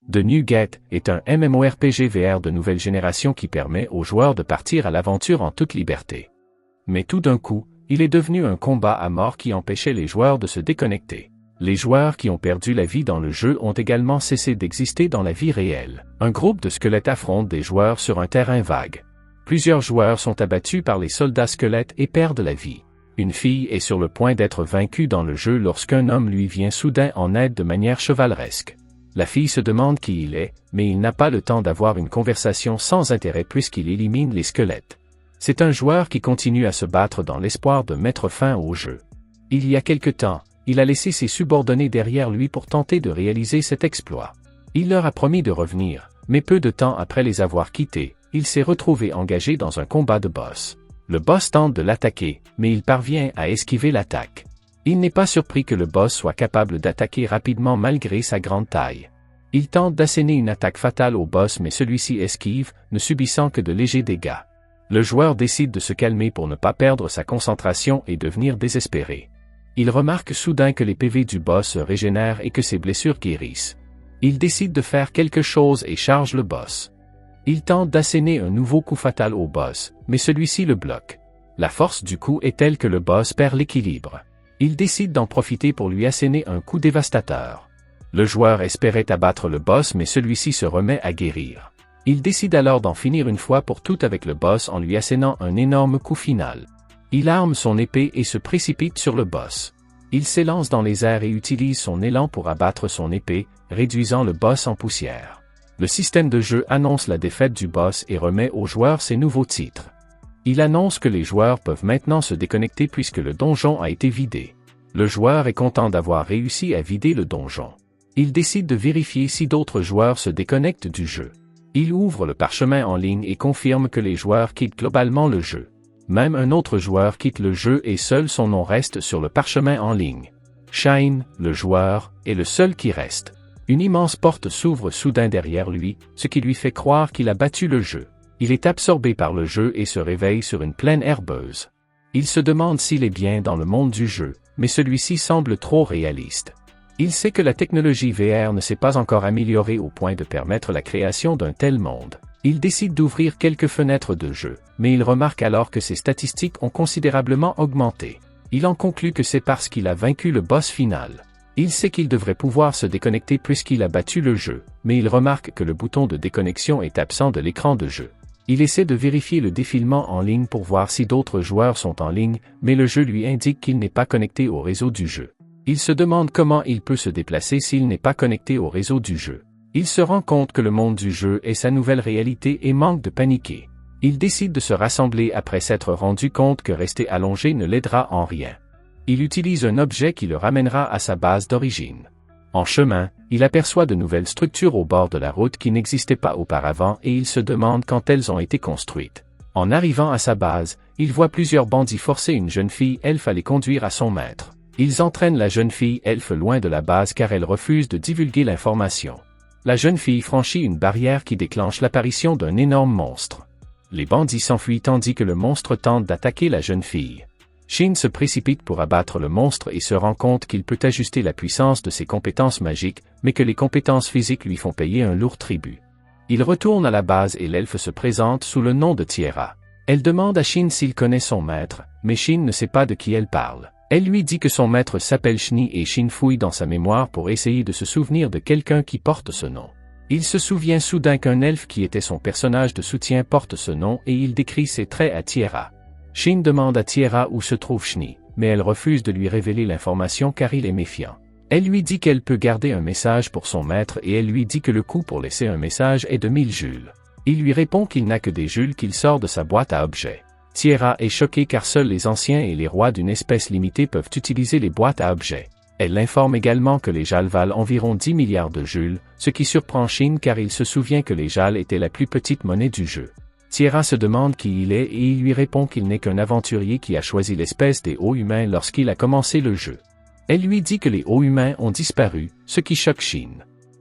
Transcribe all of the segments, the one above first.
The New Gate est un MMORPG VR de nouvelle génération qui permet aux joueurs de partir à l'aventure en toute liberté. Mais tout d'un coup, il est devenu un combat à mort qui empêchait les joueurs de se déconnecter. Les joueurs qui ont perdu la vie dans le jeu ont également cessé d'exister dans la vie réelle. Un groupe de squelettes affronte des joueurs sur un terrain vague. Plusieurs joueurs sont abattus par les soldats squelettes et perdent la vie. Une fille est sur le point d'être vaincue dans le jeu lorsqu'un homme lui vient soudain en aide de manière chevaleresque. La fille se demande qui il est, mais il n'a pas le temps d'avoir une conversation sans intérêt puisqu'il élimine les squelettes. C'est un joueur qui continue à se battre dans l'espoir de mettre fin au jeu. Il y a quelque temps, il a laissé ses subordonnés derrière lui pour tenter de réaliser cet exploit. Il leur a promis de revenir, mais peu de temps après les avoir quittés, il s'est retrouvé engagé dans un combat de boss. Le boss tente de l'attaquer, mais il parvient à esquiver l'attaque. Il n'est pas surpris que le boss soit capable d'attaquer rapidement malgré sa grande taille. Il tente d'asséner une attaque fatale au boss mais celui-ci esquive, ne subissant que de légers dégâts. Le joueur décide de se calmer pour ne pas perdre sa concentration et devenir désespéré. Il remarque soudain que les PV du boss se régénèrent et que ses blessures guérissent. Il décide de faire quelque chose et charge le boss. Il tente d'asséner un nouveau coup fatal au boss, mais celui-ci le bloque. La force du coup est telle que le boss perd l'équilibre. Il décide d'en profiter pour lui asséner un coup dévastateur. Le joueur espérait abattre le boss mais celui-ci se remet à guérir. Il décide alors d'en finir une fois pour toutes avec le boss en lui assénant un énorme coup final. Il arme son épée et se précipite sur le boss. Il s'élance dans les airs et utilise son élan pour abattre son épée, réduisant le boss en poussière. Le système de jeu annonce la défaite du boss et remet aux joueurs ses nouveaux titres. Il annonce que les joueurs peuvent maintenant se déconnecter puisque le donjon a été vidé. Le joueur est content d'avoir réussi à vider le donjon. Il décide de vérifier si d'autres joueurs se déconnectent du jeu. Il ouvre le parchemin en ligne et confirme que les joueurs quittent globalement le jeu. Même un autre joueur quitte le jeu et seul son nom reste sur le parchemin en ligne. Shine, le joueur, est le seul qui reste. Une immense porte s'ouvre soudain derrière lui, ce qui lui fait croire qu'il a battu le jeu. Il est absorbé par le jeu et se réveille sur une plaine herbeuse. Il se demande s'il est bien dans le monde du jeu, mais celui-ci semble trop réaliste. Il sait que la technologie VR ne s'est pas encore améliorée au point de permettre la création d'un tel monde. Il décide d'ouvrir quelques fenêtres de jeu, mais il remarque alors que ses statistiques ont considérablement augmenté. Il en conclut que c'est parce qu'il a vaincu le boss final. Il sait qu'il devrait pouvoir se déconnecter puisqu'il a battu le jeu, mais il remarque que le bouton de déconnexion est absent de l'écran de jeu. Il essaie de vérifier le défilement en ligne pour voir si d'autres joueurs sont en ligne, mais le jeu lui indique qu'il n'est pas connecté au réseau du jeu. Il se demande comment il peut se déplacer s'il n'est pas connecté au réseau du jeu. Il se rend compte que le monde du jeu est sa nouvelle réalité et manque de paniquer. Il décide de se rassembler après s'être rendu compte que rester allongé ne l'aidera en rien. Il utilise un objet qui le ramènera à sa base d'origine. En chemin, il aperçoit de nouvelles structures au bord de la route qui n'existaient pas auparavant et il se demande quand elles ont été construites. En arrivant à sa base, il voit plusieurs bandits forcer une jeune fille elfe à les conduire à son maître. Ils entraînent la jeune fille elfe loin de la base car elle refuse de divulguer l'information. La jeune fille franchit une barrière qui déclenche l'apparition d'un énorme monstre. Les bandits s'enfuient tandis que le monstre tente d'attaquer la jeune fille. Shin se précipite pour abattre le monstre et se rend compte qu'il peut ajuster la puissance de ses compétences magiques, mais que les compétences physiques lui font payer un lourd tribut. Il retourne à la base et l'elfe se présente sous le nom de Tiera. Elle demande à Shin s'il connaît son maître, mais Shin ne sait pas de qui elle parle. Elle lui dit que son maître s'appelle Shni et Shin fouille dans sa mémoire pour essayer de se souvenir de quelqu'un qui porte ce nom. Il se souvient soudain qu'un elfe qui était son personnage de soutien porte ce nom et il décrit ses traits à Tiera. Shin demande à Tiera où se trouve Shni, mais elle refuse de lui révéler l'information car il est méfiant. Elle lui dit qu'elle peut garder un message pour son maître et elle lui dit que le coût pour laisser un message est de 1000 jules. Il lui répond qu'il n'a que des jules qu'il sort de sa boîte à objets. Tiera est choquée car seuls les anciens et les rois d'une espèce limitée peuvent utiliser les boîtes à objets. Elle l'informe également que les Jals valent environ 10 milliards de jules, ce qui surprend Shin car il se souvient que les Jals étaient la plus petite monnaie du jeu. Tiera se demande qui il est et il lui répond qu'il n'est qu'un aventurier qui a choisi l'espèce des hauts humains lorsqu'il a commencé le jeu. Elle lui dit que les hauts humains ont disparu, ce qui choque Shin.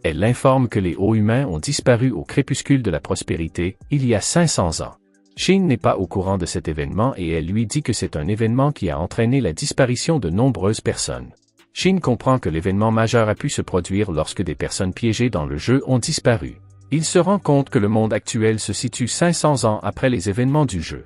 Elle l'informe que les hauts humains ont disparu au crépuscule de la prospérité, il y a 500 ans. Shin n'est pas au courant de cet événement et elle lui dit que c'est un événement qui a entraîné la disparition de nombreuses personnes. Shin comprend que l'événement majeur a pu se produire lorsque des personnes piégées dans le jeu ont disparu. Il se rend compte que le monde actuel se situe 500 ans après les événements du jeu.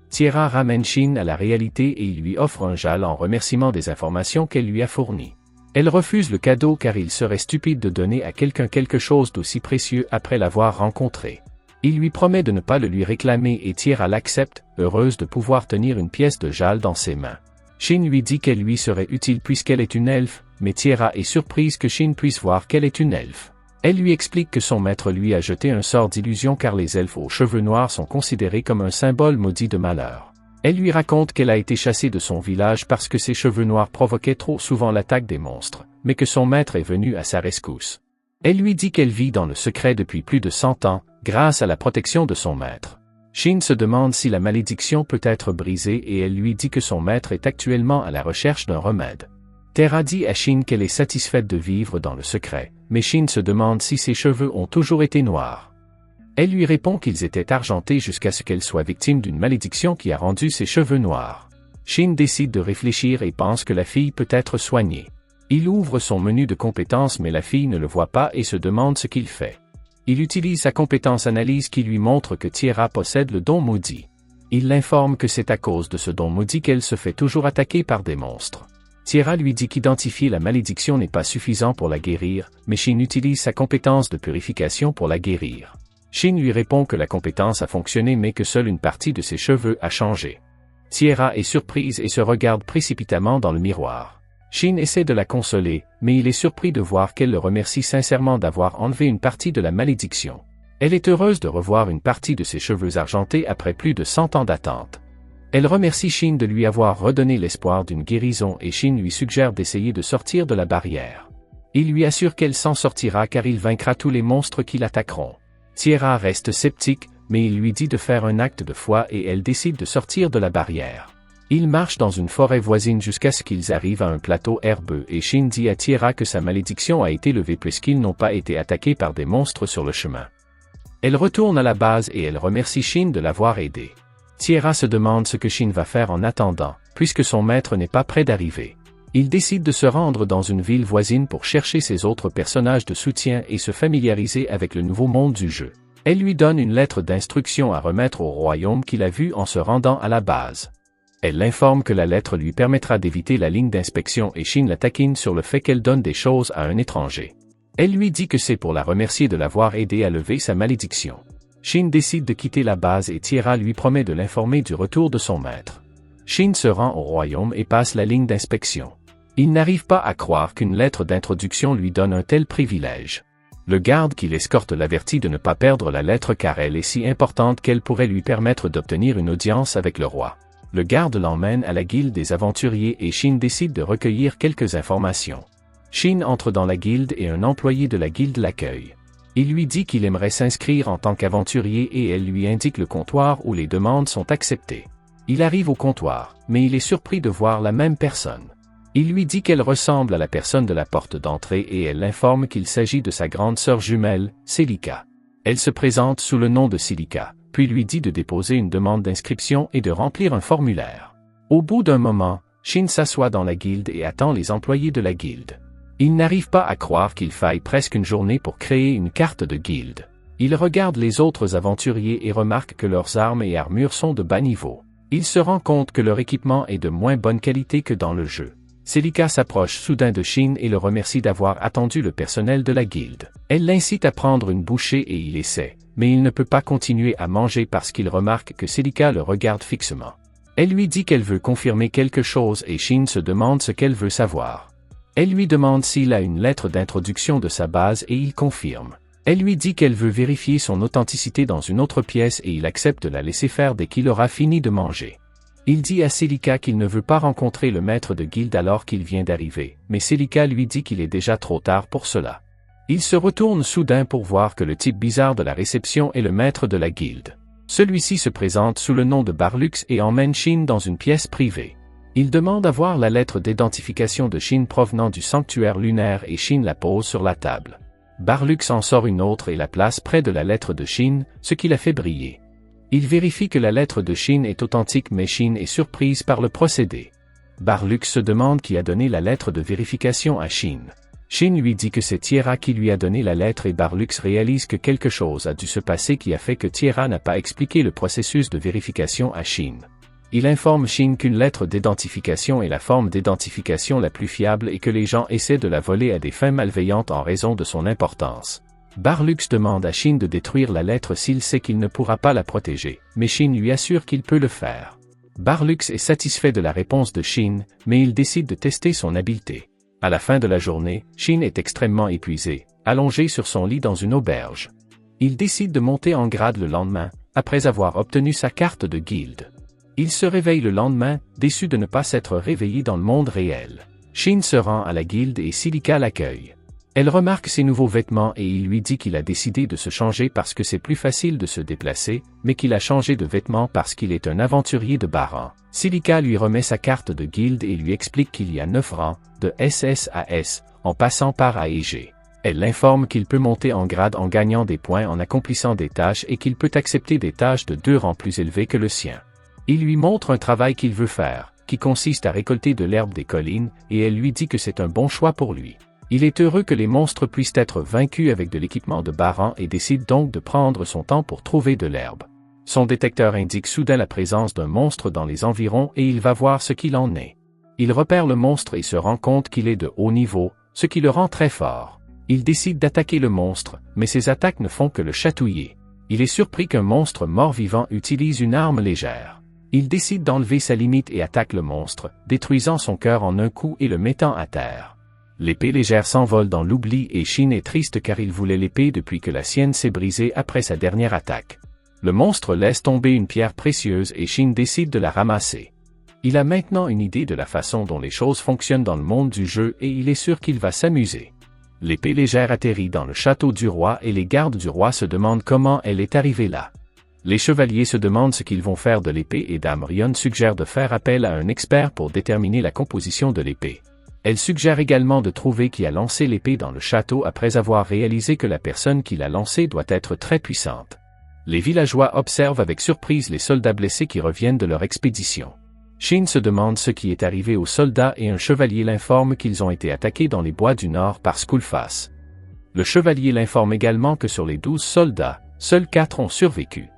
Tiera ramène Shin à la réalité et il lui offre un jal en remerciement des informations qu'elle lui a fournies. Elle refuse le cadeau car il serait stupide de donner à quelqu'un quelque chose d'aussi précieux après l'avoir rencontré. Il lui promet de ne pas le lui réclamer et Tiera l'accepte, heureuse de pouvoir tenir une pièce de jal dans ses mains. Shin lui dit qu'elle lui serait utile puisqu'elle est une elfe, mais Tiera est surprise que Shin puisse voir qu'elle est une elfe. Elle lui explique que son maître lui a jeté un sort d'illusion car les elfes aux cheveux noirs sont considérés comme un symbole maudit de malheur. Elle lui raconte qu'elle a été chassée de son village parce que ses cheveux noirs provoquaient trop souvent l'attaque des monstres, mais que son maître est venu à sa rescousse. Elle lui dit qu'elle vit dans le secret depuis plus de 100 ans, grâce à la protection de son maître. Shin se demande si la malédiction peut être brisée et elle lui dit que son maître est actuellement à la recherche d'un remède. Tiera dit à Shin qu'elle est satisfaite de vivre dans le secret, mais Shin se demande si ses cheveux ont toujours été noirs. Elle lui répond qu'ils étaient argentés jusqu'à ce qu'elle soit victime d'une malédiction qui a rendu ses cheveux noirs. Shin décide de réfléchir et pense que la fille peut être soignée. Il ouvre son menu de compétences mais la fille ne le voit pas et se demande ce qu'il fait. Il utilise sa compétence analyse qui lui montre que Tiera possède le don maudit. Il l'informe que c'est à cause de ce don maudit qu'elle se fait toujours attaquer par des monstres. Tiera lui dit qu'identifier la malédiction n'est pas suffisant pour la guérir, mais Shin utilise sa compétence de purification pour la guérir. Shin lui répond que la compétence a fonctionné mais que seule une partie de ses cheveux a changé. Tiera est surprise et se regarde précipitamment dans le miroir. Shin essaie de la consoler, mais il est surpris de voir qu'elle le remercie sincèrement d'avoir enlevé une partie de la malédiction. Elle est heureuse de revoir une partie de ses cheveux argentés après plus de 100 ans d'attente. Elle remercie Shin de lui avoir redonné l'espoir d'une guérison et Shin lui suggère d'essayer de sortir de la barrière. Il lui assure qu'elle s'en sortira car il vaincra tous les monstres qui l'attaqueront. Tiera reste sceptique, mais il lui dit de faire un acte de foi et elle décide de sortir de la barrière. Ils marchent dans une forêt voisine jusqu'à ce qu'ils arrivent à un plateau herbeux et Shin dit à Tiera que sa malédiction a été levée puisqu'ils n'ont pas été attaqués par des monstres sur le chemin. Elle retourne à la base et elle remercie Shin de l'avoir aidé. Tiera se demande ce que Shin va faire en attendant, puisque son maître n'est pas près d'arriver. Il décide de se rendre dans une ville voisine pour chercher ses autres personnages de soutien et se familiariser avec le nouveau monde du jeu. Elle lui donne une lettre d'instruction à remettre au royaume qu'il a vu en se rendant à la base. Elle l'informe que la lettre lui permettra d'éviter la ligne d'inspection et Shin la taquine sur le fait qu'elle donne des choses à un étranger. Elle lui dit que c'est pour la remercier de l'avoir aidé à lever sa malédiction. Shin décide de quitter la base et Tiera lui promet de l'informer du retour de son maître. Shin se rend au royaume et passe la ligne d'inspection. Il n'arrive pas à croire qu'une lettre d'introduction lui donne un tel privilège. Le garde qui l'escorte l'avertit de ne pas perdre la lettre car elle est si importante qu'elle pourrait lui permettre d'obtenir une audience avec le roi. Le garde l'emmène à la guilde des aventuriers et Shin décide de recueillir quelques informations. Shin entre dans la guilde et un employé de la guilde l'accueille. Il lui dit qu'il aimerait s'inscrire en tant qu'aventurier et elle lui indique le comptoir où les demandes sont acceptées. Il arrive au comptoir, mais il est surpris de voir la même personne. Il lui dit qu'elle ressemble à la personne de la porte d'entrée et elle l'informe qu'il s'agit de sa grande sœur jumelle, Celica. Elle se présente sous le nom de Celica, puis lui dit de déposer une demande d'inscription et de remplir un formulaire. Au bout d'un moment, Shin s'assoit dans la guilde et attend les employés de la guilde. Il n'arrive pas à croire qu'il faille presque une journée pour créer une carte de guilde. Il regarde les autres aventuriers et remarque que leurs armes et armures sont de bas niveau. Il se rend compte que leur équipement est de moins bonne qualité que dans le jeu. Celica s'approche soudain de Shin et le remercie d'avoir attendu le personnel de la guilde. Elle l'incite à prendre une bouchée et il essaie, mais il ne peut pas continuer à manger parce qu'il remarque que Celica le regarde fixement. Elle lui dit qu'elle veut confirmer quelque chose et Shin se demande ce qu'elle veut savoir. Elle lui demande s'il a une lettre d'introduction de sa base et il confirme. Elle lui dit qu'elle veut vérifier son authenticité dans une autre pièce et il accepte de la laisser faire dès qu'il aura fini de manger. Il dit à Celica qu'il ne veut pas rencontrer le maître de guilde alors qu'il vient d'arriver, mais Celica lui dit qu'il est déjà trop tard pour cela. Il se retourne soudain pour voir que le type bizarre de la réception est le maître de la guilde. Celui-ci se présente sous le nom de Barlux et emmène Shin dans une pièce privée. Il demande à voir la lettre d'identification de Shin provenant du sanctuaire lunaire et Shin la pose sur la table. Barlux en sort une autre et la place près de la lettre de Shin, ce qui la fait briller. Il vérifie que la lettre de Shin est authentique mais Shin est surprise par le procédé. Barlux se demande qui a donné la lettre de vérification à Shin. Shin lui dit que c'est Tiera qui lui a donné la lettre et Barlux réalise que quelque chose a dû se passer qui a fait que Tiera n'a pas expliqué le processus de vérification à Shin. Il informe Shin qu'une lettre d'identification est la forme d'identification la plus fiable et que les gens essaient de la voler à des fins malveillantes en raison de son importance. Barlux demande à Shin de détruire la lettre s'il sait qu'il ne pourra pas la protéger, mais Shin lui assure qu'il peut le faire. Barlux est satisfait de la réponse de Shin, mais il décide de tester son habileté. À la fin de la journée, Shin est extrêmement épuisé, allongé sur son lit dans une auberge. Il décide de monter en grade le lendemain, après avoir obtenu sa carte de guilde. Il se réveille le lendemain, déçu de ne pas s'être réveillé dans le monde réel. Shin se rend à la guilde et Celica l'accueille. Elle remarque ses nouveaux vêtements et il lui dit qu'il a décidé de se changer parce que c'est plus facile de se déplacer, mais qu'il a changé de vêtements parce qu'il est un aventurier de bas rang. Celica lui remet sa carte de guilde et lui explique qu'il y a 9 rangs, de SS à S, en passant par A et G. Elle l'informe qu'il peut monter en grade en gagnant des points en accomplissant des tâches et qu'il peut accepter des tâches de 2 rangs plus élevés que le sien. Il lui montre un travail qu'il veut faire, qui consiste à récolter de l'herbe des collines, et elle lui dit que c'est un bon choix pour lui. Il est heureux que les monstres puissent être vaincus avec de l'équipement de bas rang et décide donc de prendre son temps pour trouver de l'herbe. Son détecteur indique soudain la présence d'un monstre dans les environs et il va voir ce qu'il en est. Il repère le monstre et se rend compte qu'il est de haut niveau, ce qui le rend très fort. Il décide d'attaquer le monstre, mais ses attaques ne font que le chatouiller. Il est surpris qu'un monstre mort-vivant utilise une arme légère. Il décide d'enlever sa limite et attaque le monstre, détruisant son cœur en un coup et le mettant à terre. L'épée légère s'envole dans l'oubli et Shin est triste car il voulait l'épée depuis que la sienne s'est brisée après sa dernière attaque. Le monstre laisse tomber une pierre précieuse et Shin décide de la ramasser. Il a maintenant une idée de la façon dont les choses fonctionnent dans le monde du jeu et il est sûr qu'il va s'amuser. L'épée légère atterrit dans le château du roi et les gardes du roi se demandent comment elle est arrivée là. Les chevaliers se demandent ce qu'ils vont faire de l'épée et Dame Rion suggère de faire appel à un expert pour déterminer la composition de l'épée. Elle suggère également de trouver qui a lancé l'épée dans le château après avoir réalisé que la personne qui l'a lancée doit être très puissante. Les villageois observent avec surprise les soldats blessés qui reviennent de leur expédition. Shin se demande ce qui est arrivé aux soldats et un chevalier l'informe qu'ils ont été attaqués dans les bois du nord par Skullface. Le chevalier l'informe également que sur les 12 soldats, seuls 4 ont survécu.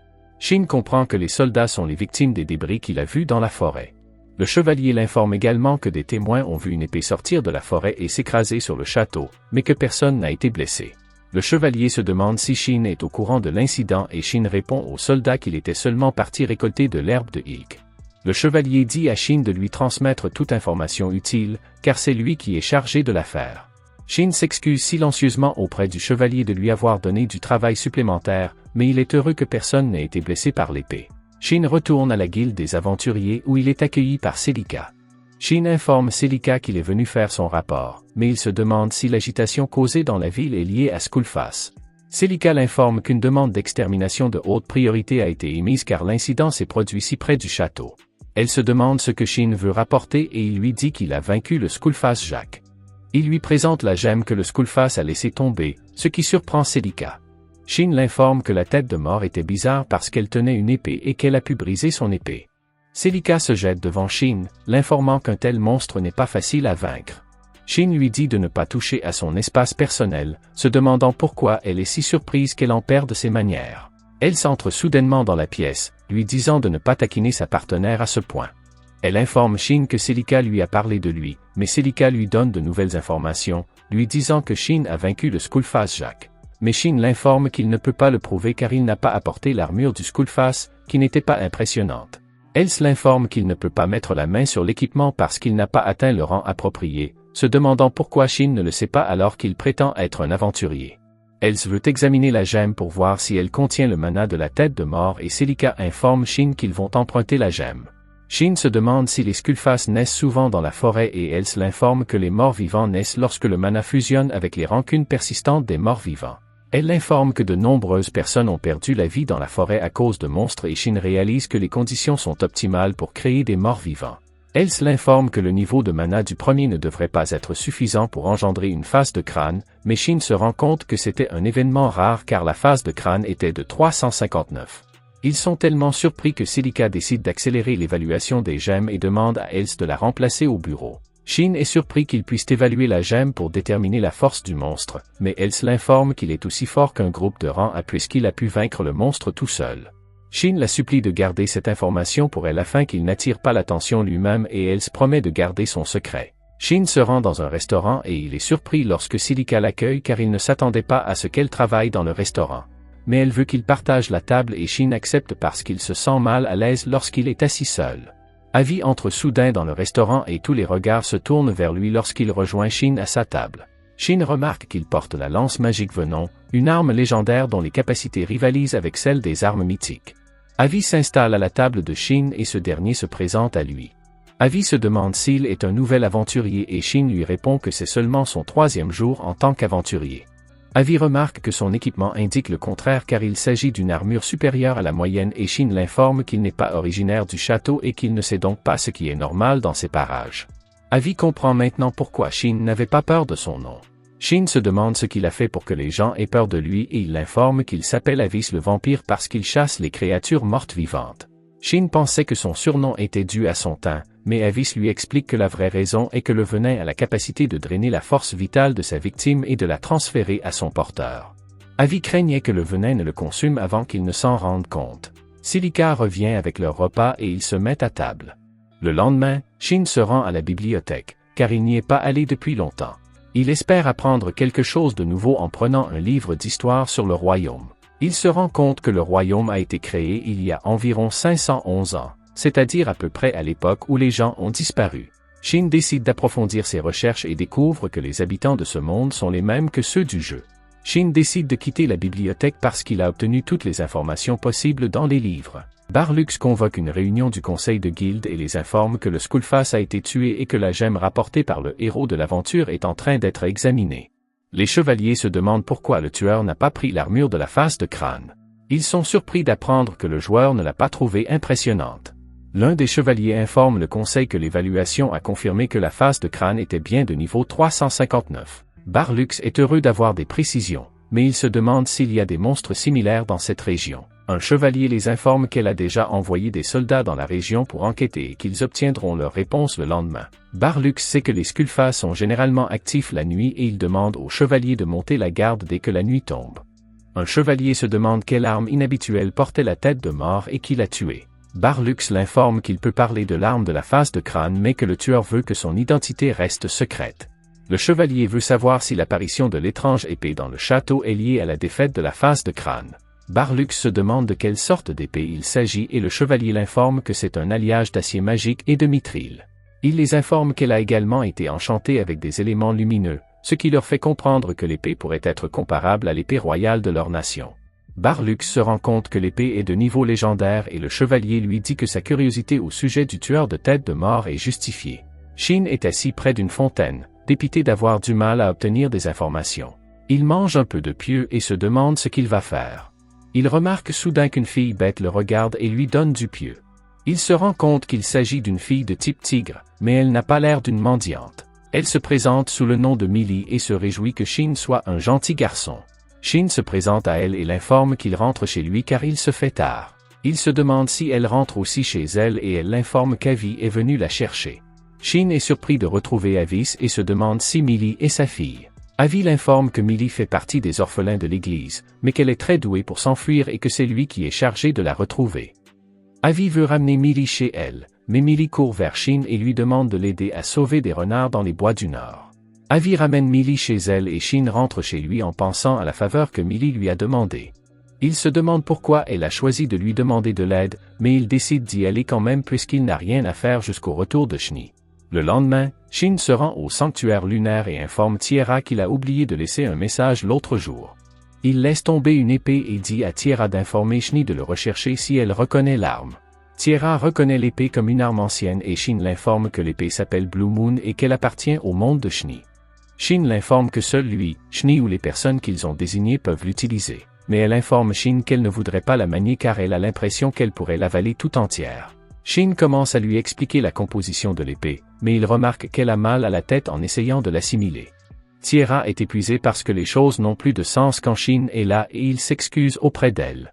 Shin comprend que les soldats sont les victimes des débris qu'il a vus dans la forêt. Le chevalier l'informe également que des témoins ont vu une épée sortir de la forêt et s'écraser sur le château, mais que personne n'a été blessé. Le chevalier se demande si Shin est au courant de l'incident et Shin répond aux soldats qu'il était seulement parti récolter de l'herbe de Ilk. Le chevalier dit à Shin de lui transmettre toute information utile, car c'est lui qui est chargé de l'affaire. Shin s'excuse silencieusement auprès du chevalier de lui avoir donné du travail supplémentaire, mais il est heureux que personne n'ait été blessé par l'épée. Shin retourne à la guilde des aventuriers où il est accueilli par Celica. Shin informe Celica qu'il est venu faire son rapport, mais il se demande si l'agitation causée dans la ville est liée à Skullface. Celica l'informe qu'une demande d'extermination de haute priorité a été émise car l'incident s'est produit si près du château. Elle se demande ce que Shin veut rapporter et il lui dit qu'il a vaincu le Skullface Jack. Il lui présente la gemme que le Skullface a laissé tomber, ce qui surprend Celica. Shin l'informe que la tête de mort était bizarre parce qu'elle tenait une épée et qu'elle a pu briser son épée. Celica se jette devant Shin, l'informant qu'un tel monstre n'est pas facile à vaincre. Shin lui dit de ne pas toucher à son espace personnel, se demandant pourquoi elle est si surprise qu'elle en perde ses manières. Elle s'entre soudainement dans la pièce, lui disant de ne pas taquiner sa partenaire à ce point. Elle informe Shin que Celica lui a parlé de lui, mais Celica lui donne de nouvelles informations, lui disant que Shin a vaincu le Skullface Jack. Mais Shin l'informe qu'il ne peut pas le prouver car il n'a pas apporté l'armure du Skullface, qui n'était pas impressionnante. Elle l'informe qu'il ne peut pas mettre la main sur l'équipement parce qu'il n'a pas atteint le rang approprié, se demandant pourquoi Shin ne le sait pas alors qu'il prétend être un aventurier. Elle veut examiner la gemme pour voir si elle contient le mana de la tête de mort et Celica informe Shin qu'ils vont emprunter la gemme. Shin se demande si les Skullface naissent souvent dans la forêt et elle l'informe que les morts-vivants naissent lorsque le mana fusionne avec les rancunes persistantes des morts-vivants. Elle l'informe que de nombreuses personnes ont perdu la vie dans la forêt à cause de monstres et Shin réalise que les conditions sont optimales pour créer des morts-vivants. Elle l'informe que le niveau de mana du premier ne devrait pas être suffisant pour engendrer une phase de crâne, mais Shin se rend compte que c'était un événement rare car la phase de crâne était de 359. Ils sont tellement surpris que Celica décide d'accélérer l'évaluation des gemmes et demande à Else de la remplacer au bureau. Shin est surpris qu'il puisse évaluer la gemme pour déterminer la force du monstre, mais Else l'informe qu'il est aussi fort qu'un groupe de rang A puisqu'il a pu vaincre le monstre tout seul. Shin la supplie de garder cette information pour elle afin qu'il n'attire pas l'attention lui-même et Else promet de garder son secret. Shin se rend dans un restaurant et il est surpris lorsque Celica l'accueille car il ne s'attendait pas à ce qu'elle travaille dans le restaurant. Mais elle veut qu'il partage la table et Shin accepte parce qu'il se sent mal à l'aise lorsqu'il est assis seul. Avi entre soudain dans le restaurant et tous les regards se tournent vers lui lorsqu'il rejoint Shin à sa table. Shin remarque qu'il porte la lance magique Venom, une arme légendaire dont les capacités rivalisent avec celles des armes mythiques. Avi s'installe à la table de Shin et ce dernier se présente à lui. Avi se demande s'il est un nouvel aventurier et Shin lui répond que c'est seulement son 3e jour en tant qu'aventurier. Avi remarque que son équipement indique le contraire car il s'agit d'une armure supérieure à la moyenne et Shin l'informe qu'il n'est pas originaire du château et qu'il ne sait donc pas ce qui est normal dans ces parages. Avi comprend maintenant pourquoi Shin n'avait pas peur de son nom. Shin se demande ce qu'il a fait pour que les gens aient peur de lui et il l'informe qu'il s'appelle Avis le vampire parce qu'il chasse les créatures mortes vivantes. Shin pensait que son surnom était dû à son teint, mais Avis lui explique que la vraie raison est que le venin a la capacité de drainer la force vitale de sa victime et de la transférer à son porteur. Avi craignait que le venin ne le consume avant qu'il ne s'en rende compte. Celica revient avec leur repas et ils se mettent à table. Le lendemain, Shin se rend à la bibliothèque, car il n'y est pas allé depuis longtemps. Il espère apprendre quelque chose de nouveau en prenant un livre d'histoire sur le royaume. Il se rend compte que le royaume a été créé il y a environ 511 ans, c'est-à-dire à peu près à l'époque où les gens ont disparu. Shin décide d'approfondir ses recherches et découvre que les habitants de ce monde sont les mêmes que ceux du jeu. Shin décide de quitter la bibliothèque parce qu'il a obtenu toutes les informations possibles dans les livres. Barlux convoque une réunion du conseil de guilde et les informe que le Skullface a été tué et que la gemme rapportée par le héros de l'aventure est en train d'être examinée. Les chevaliers se demandent pourquoi le tueur n'a pas pris l'armure de la face de crâne. Ils sont surpris d'apprendre que le joueur ne l'a pas trouvée impressionnante. L'un des chevaliers informe le conseil que l'évaluation a confirmé que la face de crâne était bien de niveau 359. Barlux est heureux d'avoir des précisions, mais il se demande s'il y a des monstres similaires dans cette région. Un chevalier les informe qu'elle a déjà envoyé des soldats dans la région pour enquêter et qu'ils obtiendront leur réponse le lendemain. Barlux sait que les Skullface sont généralement actifs la nuit et il demande aux chevaliers de monter la garde dès que la nuit tombe. Un chevalier se demande quelle arme inhabituelle portait la tête de mort et qui l'a tué. Barlux l'informe qu'il peut parler de l'arme de la face de crâne mais que le tueur veut que son identité reste secrète. Le chevalier veut savoir si l'apparition de l'étrange épée dans le château est liée à la défaite de la face de crâne. Barlux se demande de quelle sorte d'épée il s'agit et le chevalier l'informe que c'est un alliage d'acier magique et de mithril. Il les informe qu'elle a également été enchantée avec des éléments lumineux, ce qui leur fait comprendre que l'épée pourrait être comparable à l'épée royale de leur nation. Barlux se rend compte que l'épée est de niveau légendaire et le chevalier lui dit que sa curiosité au sujet du tueur de tête de mort est justifiée. Shin est assis près d'une fontaine, dépité d'avoir du mal à obtenir des informations. Il mange un peu de pieux et se demande ce qu'il va faire. Il remarque soudain qu'une fille bête le regarde et lui donne du pieux. Il se rend compte qu'il s'agit d'une fille de type tigre, mais elle n'a pas l'air d'une mendiante. Elle se présente sous le nom de Millie et se réjouit que Shin soit un gentil garçon. Shin se présente à elle et l'informe qu'il rentre chez lui car il se fait tard. Il se demande si elle rentre aussi chez elle et elle l'informe qu'Avi est venu la chercher. Shin est surpris de retrouver Avis et se demande si Millie est sa fille. Avi l'informe que Millie fait partie des orphelins de l'église, mais qu'elle est très douée pour s'enfuir et que c'est lui qui est chargé de la retrouver. Avi veut ramener Millie chez elle, mais Millie court vers Shin et lui demande de l'aider à sauver des renards dans les bois du Nord. Avi ramène Millie chez elle et Shin rentre chez lui en pensant à la faveur que Millie lui a demandée. Il se demande pourquoi elle a choisi de lui demander de l'aide, mais il décide d'y aller quand même puisqu'il n'a rien à faire jusqu'au retour de Shni. Le lendemain, Shin se rend au sanctuaire lunaire et informe Tiera qu'il a oublié de laisser un message l'autre jour. Il laisse tomber une épée et dit à Tiera d'informer Shni de le rechercher si elle reconnaît l'arme. Tiera reconnaît l'épée comme une arme ancienne et Shin l'informe que l'épée s'appelle Blue Moon et qu'elle appartient au monde de Shni. Shin l'informe que seul lui, Shni ou les personnes qu'ils ont désignées peuvent l'utiliser, mais elle informe Shin qu'elle ne voudrait pas la manier car elle a l'impression qu'elle pourrait l'avaler tout entière. Shin commence à lui expliquer la composition de l'épée, mais il remarque qu'elle a mal à la tête en essayant de l'assimiler. Tiera est épuisé parce que les choses n'ont plus de sens quand Shin est là et il s'excuse auprès d'elle.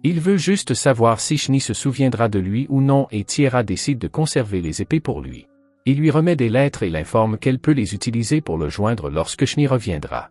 Il veut juste savoir si Shni se souviendra de lui ou non et Tiera décide de conserver les épées pour lui. Il lui remet des lettres et l'informe qu'elle peut les utiliser pour le joindre lorsque Shni reviendra.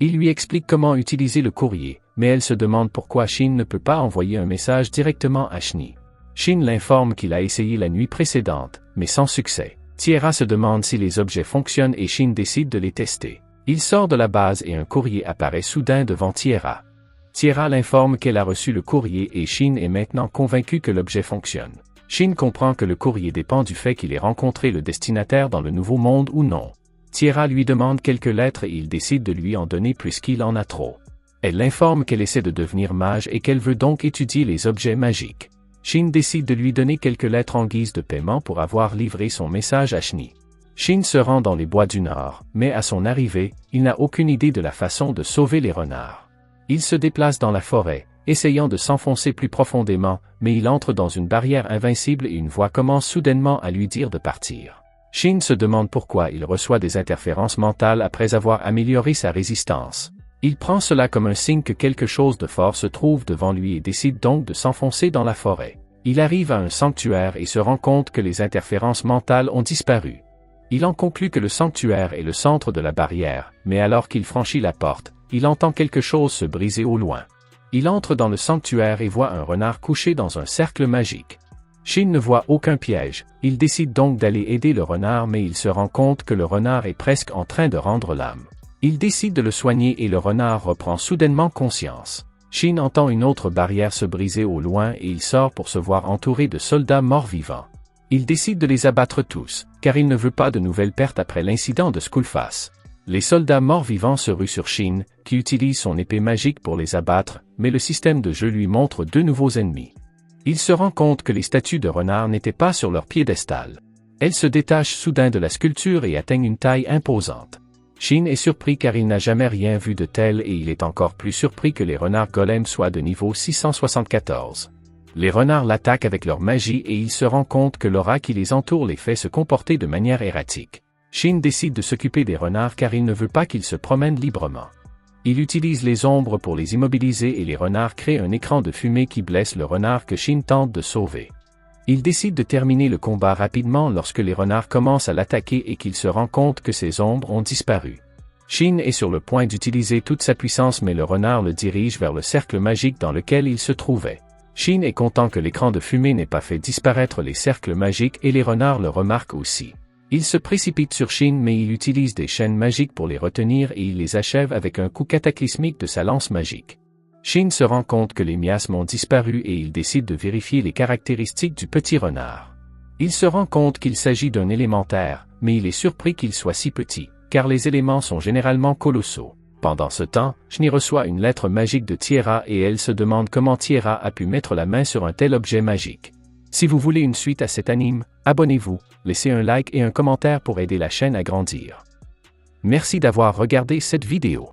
Il lui explique comment utiliser le courrier, mais elle se demande pourquoi Shin ne peut pas envoyer un message directement à Shni. Shin l'informe qu'il a essayé la nuit précédente, mais sans succès. Tiera se demande si les objets fonctionnent et Shin décide de les tester. Il sort de la base et un courrier apparaît soudain devant Tiera. Tiera l'informe qu'elle a reçu le courrier et Shin est maintenant convaincu que l'objet fonctionne. Shin comprend que le courrier dépend du fait qu'il ait rencontré le destinataire dans le nouveau monde ou non. Tiera lui demande quelques lettres et il décide de lui en donner puisqu'il en a trop. Elle l'informe qu'elle essaie de devenir mage et qu'elle veut donc étudier les objets magiques. Shin décide de lui donner quelques lettres en guise de paiement pour avoir livré son message à Shni. Shin se rend dans les bois du Nord, mais à son arrivée, il n'a aucune idée de la façon de sauver les renards. Il se déplace dans la forêt, essayant de s'enfoncer plus profondément, mais il entre dans une barrière invincible et une voix commence soudainement à lui dire de partir. Shin se demande pourquoi il reçoit des interférences mentales après avoir amélioré sa résistance. Il prend cela comme un signe que quelque chose de fort se trouve devant lui et décide donc de s'enfoncer dans la forêt. Il arrive à un sanctuaire et se rend compte que les interférences mentales ont disparu. Il en conclut que le sanctuaire est le centre de la barrière, mais alors qu'il franchit la porte, il entend quelque chose se briser au loin. Il entre dans le sanctuaire et voit un renard couché dans un cercle magique. Shin ne voit aucun piège, il décide donc d'aller aider le renard mais il se rend compte que le renard est presque en train de rendre l'âme. Il décide de le soigner et le renard reprend soudainement conscience. Shin entend une autre barrière se briser au loin et il sort pour se voir entouré de soldats morts-vivants. Il décide de les abattre tous, car il ne veut pas de nouvelles pertes après l'incident de Skullface. Les soldats morts-vivants se ruent sur Shin, qui utilise son épée magique pour les abattre, mais le système de jeu lui montre deux nouveaux ennemis. Il se rend compte que les statues de renards n'étaient pas sur leur piédestal. Elles se détachent soudain de la sculpture et atteignent une taille imposante. Shin est surpris car il n'a jamais rien vu de tel et il est encore plus surpris que les renards golems soient de niveau 674. Les renards l'attaquent avec leur magie et il se rend compte que l'aura qui les entoure les fait se comporter de manière erratique. Shin décide de s'occuper des renards car il ne veut pas qu'ils se promènent librement. Il utilise les ombres pour les immobiliser et les renards créent un écran de fumée qui blesse le renard que Shin tente de sauver. Il décide de terminer le combat rapidement lorsque les renards commencent à l'attaquer et qu'il se rend compte que ses ombres ont disparu. Shin est sur le point d'utiliser toute sa puissance mais le renard le dirige vers le cercle magique dans lequel il se trouvait. Shin est content que l'écran de fumée n'ait pas fait disparaître les cercles magiques et les renards le remarquent aussi. Il se précipite sur Shin mais il utilise des chaînes magiques pour les retenir et il les achève avec un coup cataclysmique de sa lance magique. Shin se rend compte que les miasmes ont disparu et il décide de vérifier les caractéristiques du petit renard. Il se rend compte qu'il s'agit d'un élémentaire, mais il est surpris qu'il soit si petit, car les éléments sont généralement colossaux. Pendant ce temps, Shni reçoit une lettre magique de Tiera et elle se demande comment Tiera a pu mettre la main sur un tel objet magique. Si vous voulez une suite à cet anime, abonnez-vous, laissez un like et un commentaire pour aider la chaîne à grandir. Merci d'avoir regardé cette vidéo.